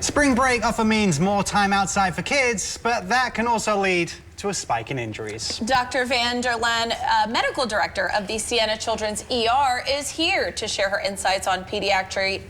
Spring break often means more time outside for kids, but that can also lead to a spike in injuries. Dr. Van Der Laan, medical director of the Siena Children's ER, is here to share her insights on pediatric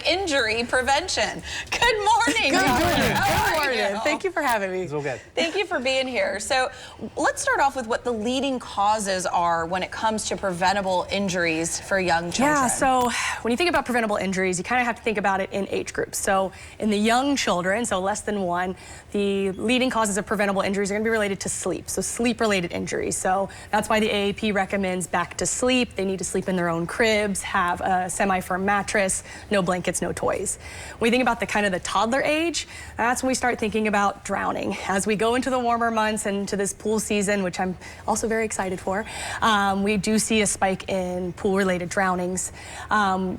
injury prevention. Good morning. Good morning. Thank you for having me. It's all good. Thank you for being here. So let's start off with what the leading causes are when it comes to preventable injuries for young children. Yeah, so when you think about preventable injuries, you kind of have to think about it in age groups. So in the young children, so less than 1, the leading causes of preventable injuries are going to be related to sleep, so sleep-related injuries. So that's why the AAP recommends back to sleep. They need to sleep in their own cribs, have a semi-firm mattress, no blankets, no toys. When we think about the kind of the toddler age, that's when we start thinking about drowning. As we go into the warmer months and to this pool season, which I'm also very excited for, we do see a spike in pool-related drownings.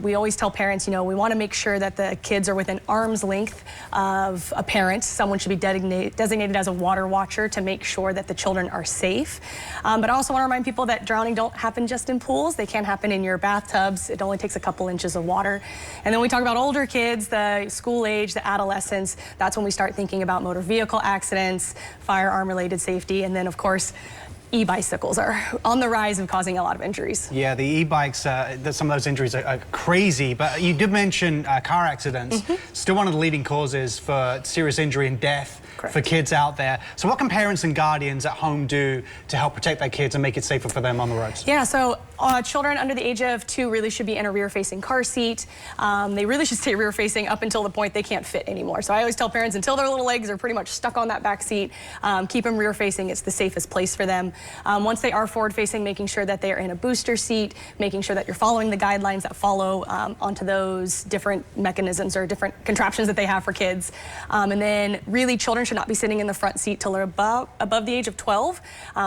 We always tell parents, you know, we want to make sure that the kids are within arm's length of a parent. Someone should be designated as a water watcher to make sure that the children are safe. But I also want to remind people that drowning don't happen just in pools. They can happen in your bathtubs. It only takes a couple inches of water. And then we talk about older kids, the school age, the adolescents. That's when we start thinking about motor vehicle accidents, firearm-related safety, and then, of course, e-bicycles are on the rise of causing a lot of injuries. Yeah, the e-bikes, some of those injuries are crazy, but you did mention car accidents. Still one of the leading causes for serious injury and death. Correct. For kids out there. So what can parents and guardians at home do to help protect their kids and make it safer for them on the roads? Yeah, so children under the age of 2 really should be in a rear-facing car seat. They really should stay rear-facing up until the point they can't fit anymore. So I always tell parents, until their little legs are pretty much stuck on that back seat, keep them rear-facing. It's the safest place for them. Once they are forward-facing, making sure that they are in a booster seat, making sure that you're following the guidelines that follow onto those different mechanisms or different contraptions that they have for kids. And then really children should not be sitting in the front seat till they're above the age of 12.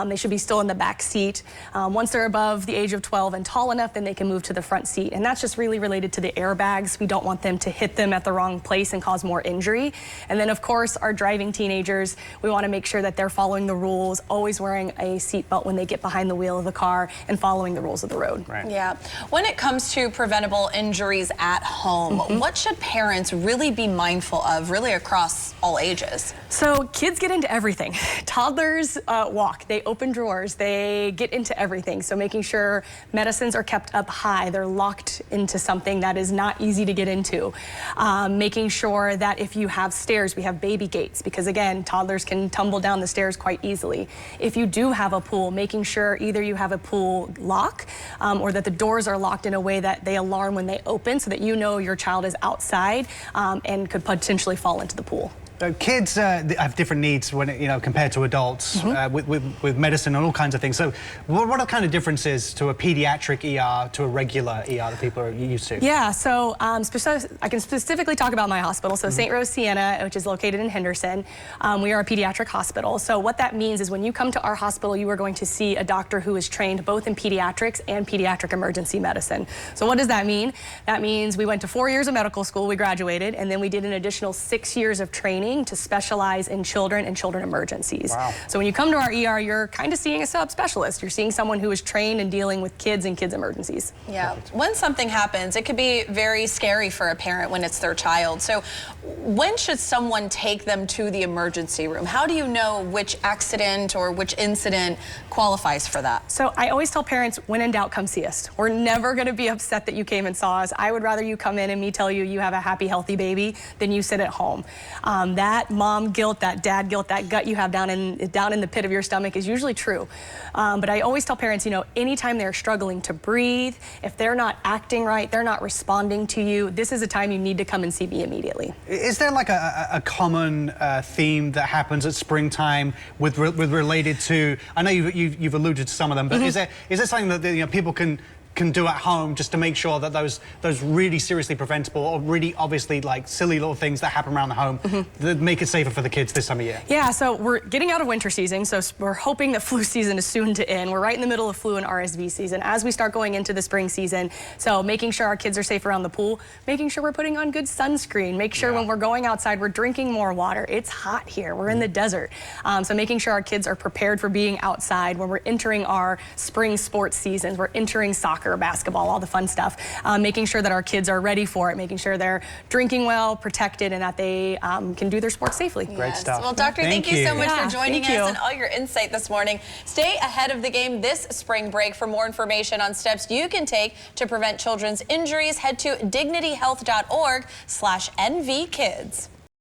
They should be still in the back seat. Once they're above the age of 12 and tall enough, then they can move to the front seat. And that's just really related to the airbags. We don't want them to hit them at the wrong place and cause more injury. And then, of course, our driving teenagers, we want to make sure that they're following the rules, always wearing a seatbelt when they get behind the wheel of the car and following the rules of the road. Right. Yeah. When it comes to preventable injuries at home, what should parents really be mindful of, really across all ages? So kids get into everything. Toddlers walk, they open drawers, they get into everything. So making sure medicines are kept up high, they're locked into something that is not easy to get into. Making sure that if you have stairs, we have baby gates, because again, toddlers can tumble down the stairs quite easily. If you do have a pool, making sure either you have a pool lock or that the doors are locked in a way that they alarm when they open so that you know your child is outside and could potentially fall into the pool. Kids have different needs when compared to adults with medicine and all kinds of things. So what are the kind of differences to a pediatric ER to a regular ER that people are used to? Yeah, so I can specifically talk about my hospital. So St. Rose Siena, which is located in Henderson, we are a pediatric hospital. So what that means is when you come to our hospital, you are going to see a doctor who is trained both in pediatrics and pediatric emergency medicine. So what does that mean? That means we went to 4 years of medical school, we graduated, and then we did an additional 6 years of training to specialize in children and children emergencies. Wow. So when you come to our ER, you're kind of seeing a subspecialist. You're seeing someone who is trained in dealing with kids and kids emergencies. Yeah. When something happens, it could be very scary for a parent when it's their child. So when should someone take them to the emergency room? How do you know which accident or which incident qualifies for that? So I always tell parents, when in doubt, come see us. We're never going to be upset that you came and saw us. I would rather you come in and me tell you you have a happy, healthy baby than you sit at home. That mom guilt, that dad guilt, that gut you have down in the pit of your stomach is usually true. But I always tell parents, anytime they're struggling to breathe, if they're not acting right, they're not responding to you, this is a time you need to come and see me immediately. Is there like a common theme that happens at springtime with related to, I know you've alluded to some of them, but is there something that people can do at home just to make sure that those really seriously preventable or really obviously like silly little things that happen around the home that make it safer for the kids this time of year? Yeah, so we're getting out of winter season, so we're hoping that flu season is soon to end. We're right in the middle of flu and RSV season as we start going into the spring season. So making sure our kids are safe around the pool, making sure we're putting on good sunscreen, make sure when we're going outside we're drinking more water. It's hot here, we're in the desert. So making sure our kids are prepared for being outside when we're entering our spring sports seasons, we're entering soccer soccer, basketball, all the fun stuff. Making sure that our kids are ready for it, making sure they're drinking well, protected, and that they can do their sports safely. Great stuff. Well, Doctor, thank you so much Yeah, for joining thank us you. and all your insight this morning. Stay ahead of the game this spring break. For more information on steps you can take to prevent children's injuries, head to dignityhealth.org/NVkids.